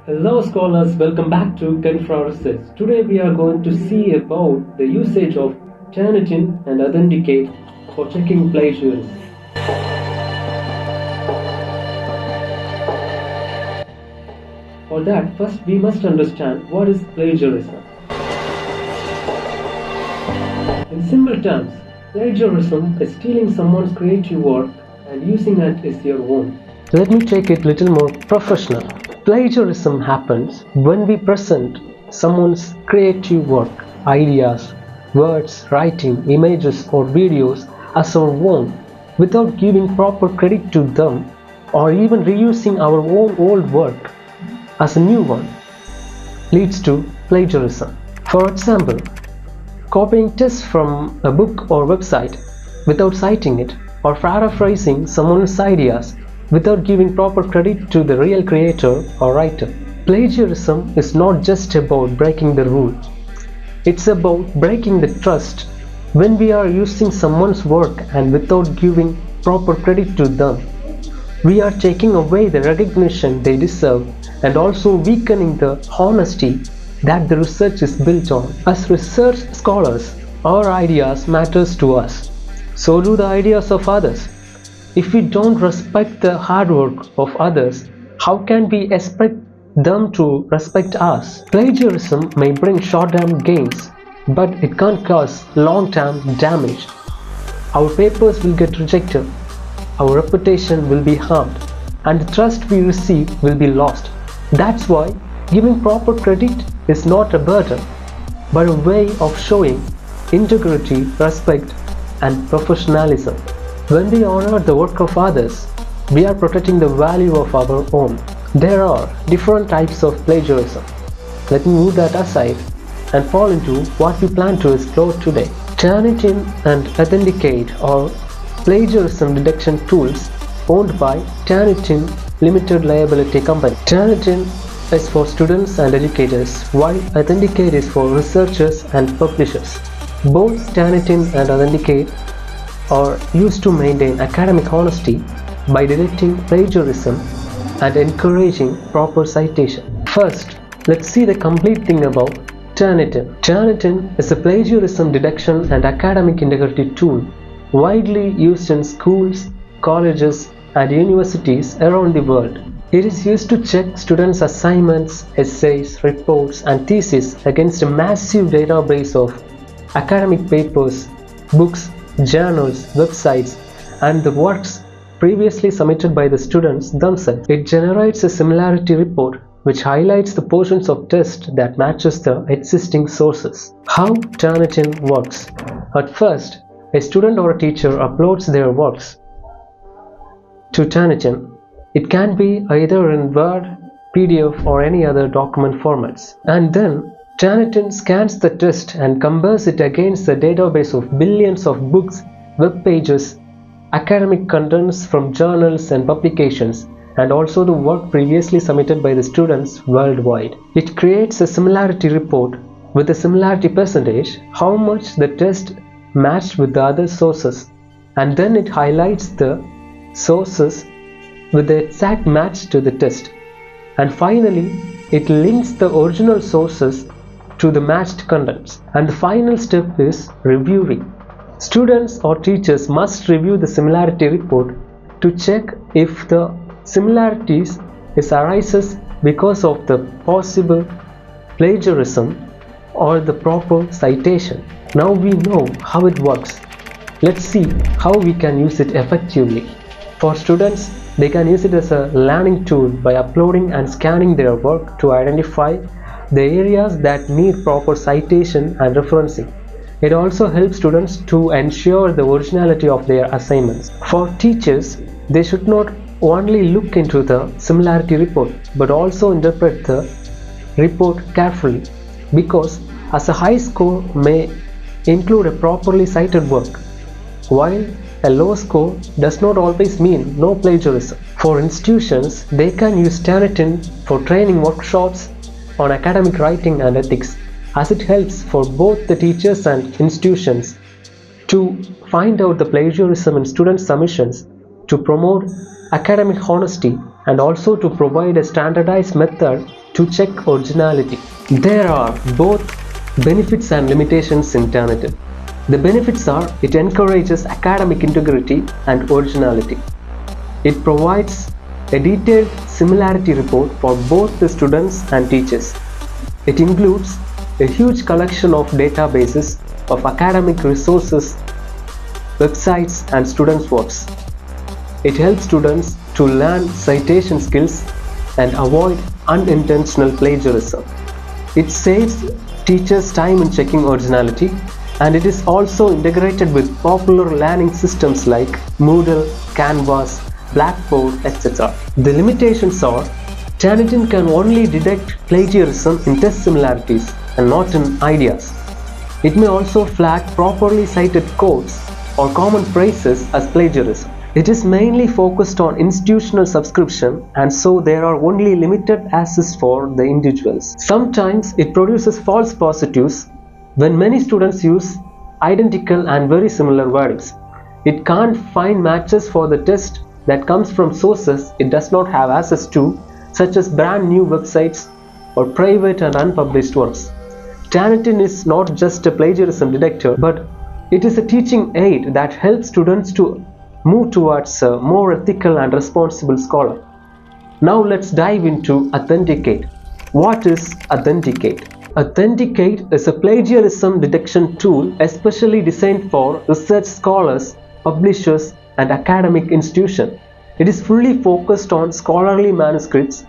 Hello scholars, welcome back to Kenfra Research. Today we are going to see about the usage of Turnitin and iThenticate for checking plagiarism. For that, first we must understand what is plagiarism. In simple terms, plagiarism is stealing someone's creative work and using it as your own. Let me take it a little more professional. Plagiarism happens when we present someone's creative work, ideas, words, writing, images or videos as our own without giving proper credit to them or even reusing our own old work as a new one leads to plagiarism. For example, copying text from a book or website without citing it, or paraphrasing someone's ideas without giving proper credit to the real creator or writer. Plagiarism is not just about breaking the rule. It's about breaking the trust when we are using someone's work and without giving proper credit to them. We are taking away the recognition they deserve and also weakening the honesty that the research is built on. As research scholars, our ideas matters to us. So do the ideas of others. If we don't respect the hard work of others, how can we expect them to respect us? Plagiarism may bring short-term gains, but it can't cause long-term damage. Our papers will get rejected, our reputation will be harmed, and the trust we receive will be lost. That's why giving proper credit is not a burden, but a way of showing integrity, respect, and professionalism. When we honor the work of others, we are protecting the value of our own. There are different types of plagiarism. Let me move that aside and fall into what we plan to explore today. Turnitin and iThenticate are plagiarism detection tools owned by Turnitin Limited Liability Company. Turnitin is for students and educators, while iThenticate is for researchers and publishers. Both Turnitin and iThenticate are used to maintain academic honesty by detecting plagiarism and encouraging proper citation. First, let's see the complete thing about Turnitin. Turnitin is a plagiarism detection and academic integrity tool widely used in schools, colleges, and universities around the world. It is used to check students' assignments, essays, reports, and theses against a massive database of academic papers, books, journals, websites, and the works previously submitted by the students themselves. It generates a similarity report which highlights the portions of text that matches the existing sources. How Turnitin works. At first, a student or a teacher uploads their works to Turnitin. It can be either in Word, PDF, or any other document formats. And then Turnitin scans the text and compares it against the database of billions of books, web pages, academic contents from journals and publications, and also the work previously submitted by the students worldwide. It creates a similarity report with a similarity percentage, how much the text matched with the other sources, and then it highlights the sources with the exact match to the text. And finally, it links the original sources to the matched contents. And the final step is reviewing. Students or teachers must review the similarity report to check if the similarities arises because of the possible plagiarism or the proper citation. Now we know how it works. Let's see how we can use it effectively. For students, they can use it as a learning tool by uploading and scanning their work to identify the areas that need proper citation and referencing. It also helps students to ensure the originality of their assignments. For teachers, they should not only look into the similarity report but also interpret the report carefully, because as a high score may include a properly cited work, while a low score does not always mean no plagiarism. For institutions, they can use Turnitin for training workshops on academic writing and ethics, as it helps for both the teachers and institutions to find out the plagiarism in student submissions, to promote academic honesty, and also to provide a standardized method to to check originality. There are both benefits and limitations in Turnitin. The benefits are it encourages academic integrity and originality. It provides a detailed similarity report for both the students and teachers. It includes a huge collection of databases of academic resources, websites and students' works. It helps students to learn citation skills and avoid unintentional plagiarism. It saves teachers time in checking originality, and it is also integrated with popular learning systems like Moodle, Canvas, Blackboard, etc. The limitations are Turnitin can only detect plagiarism in test similarities and not in ideas. It may also flag properly cited quotes or common phrases as plagiarism. It is mainly focused on institutional subscription, and so there are only limited access for the individuals. Sometimes it produces false positives when many students use identical and very similar wordings. It can't find matches for the test that comes from sources it does not have access to, such as brand new websites or private and unpublished works. Turnitin is not just a plagiarism detector, but it is a teaching aid that helps students to move towards a more ethical and responsible scholar. Now let's dive into Authenticate. What is Authenticate? Authenticate is a plagiarism detection tool especially designed for research scholars, publishers, and academic institutions. It is fully focused on scholarly manuscripts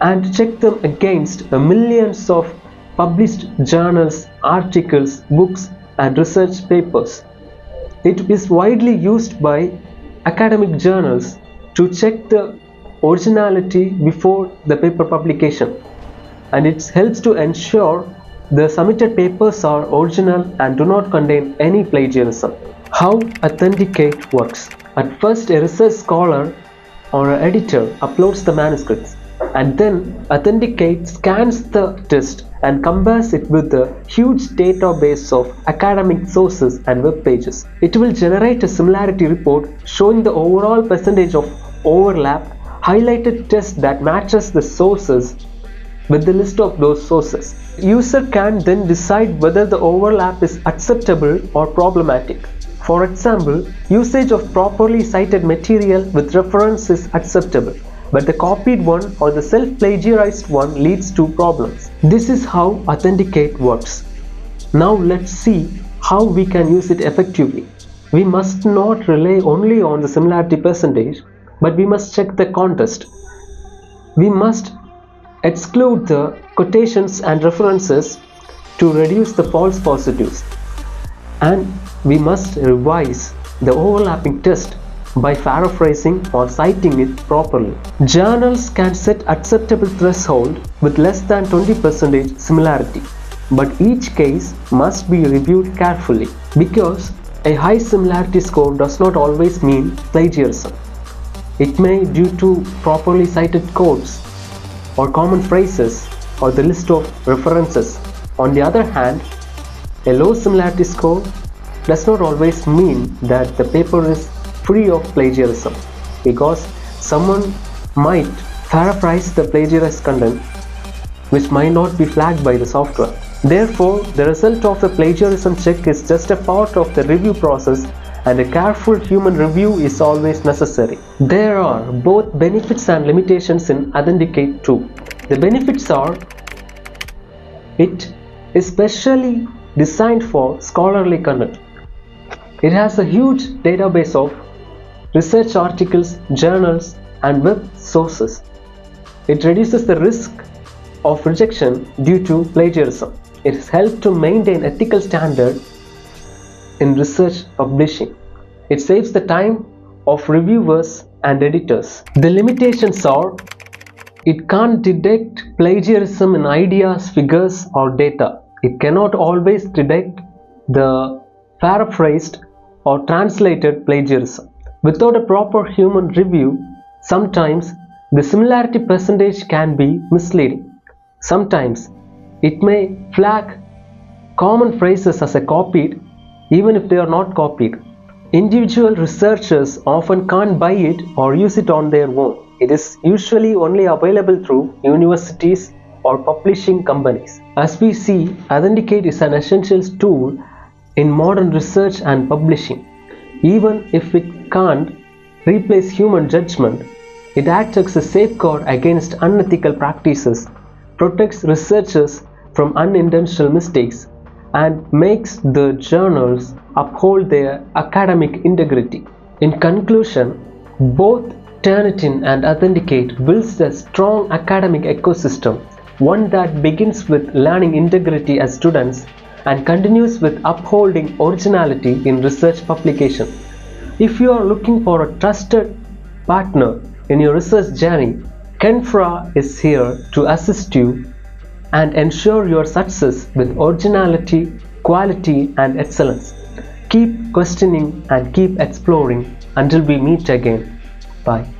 and check them against millions of published journals, articles, books, and research papers. It is widely used by academic journals to check the originality before the paper publication, and it helps to ensure the submitted papers are original and do not contain any plagiarism. How Authenticate works. At first, a research scholar or an editor uploads the manuscripts, and then Authenticate scans the text and compares it with a huge database of academic sources and web pages. It will generate a similarity report showing the overall percentage of overlap, highlighted text that matches the sources with the list of those sources. User can then decide whether the overlap is acceptable or problematic. For example, usage of properly cited material with reference is acceptable, but the copied one or the self-plagiarized one leads to problems. This is how Authenticate works. Now let's see how we can use it effectively. We must not rely only on the similarity percentage, but we must check the context. We must exclude the quotations and references to reduce the false positives, and we must revise the overlapping text by paraphrasing or citing it properly. Journals can set acceptable threshold with less than 20% similarity, but each case must be reviewed carefully because a high similarity score does not always mean plagiarism. It may be due to properly cited quotes or common phrases or the list of references. On the other hand, a low similarity score does not always mean that the paper is free of plagiarism, because someone might paraphrase the plagiarized content which might not be flagged by the software. Therefore, the result of the plagiarism check is just a part of the review process, and a careful human review is always necessary. There are both benefits and limitations in Authenticate 2. The benefits are it is specially designed for scholarly content. It has a huge database of research articles, journals, and web sources. It reduces the risk of rejection due to plagiarism. It has helped to maintain ethical standards in research publishing. It saves the time of reviewers and editors. The limitations are it can't detect plagiarism in ideas, figures, or data. It cannot always detect the paraphrased or translated plagiarism. Without a proper human review, sometimes the similarity percentage can be misleading. Sometimes it may flag common phrases as a copied even if they are not copied. Individual researchers often can't buy it or use it on their own. It is usually only available through universities or publishing companies. As we see, Authenticate is an essential tool in modern research and publishing. Even if it can't replace human judgment, it acts as a safeguard against unethical practices, protects researchers from unintentional mistakes, and makes the journals uphold their academic integrity. In conclusion, both Turnitin and Authenticate builds a strong academic ecosystem, one that begins with learning integrity as students and continues with upholding originality in research publication. If you are looking for a trusted partner in your research journey, Kenfra is here to assist you and ensure your success with originality, quality, and excellence. Keep questioning and keep exploring until we meet again. Bye.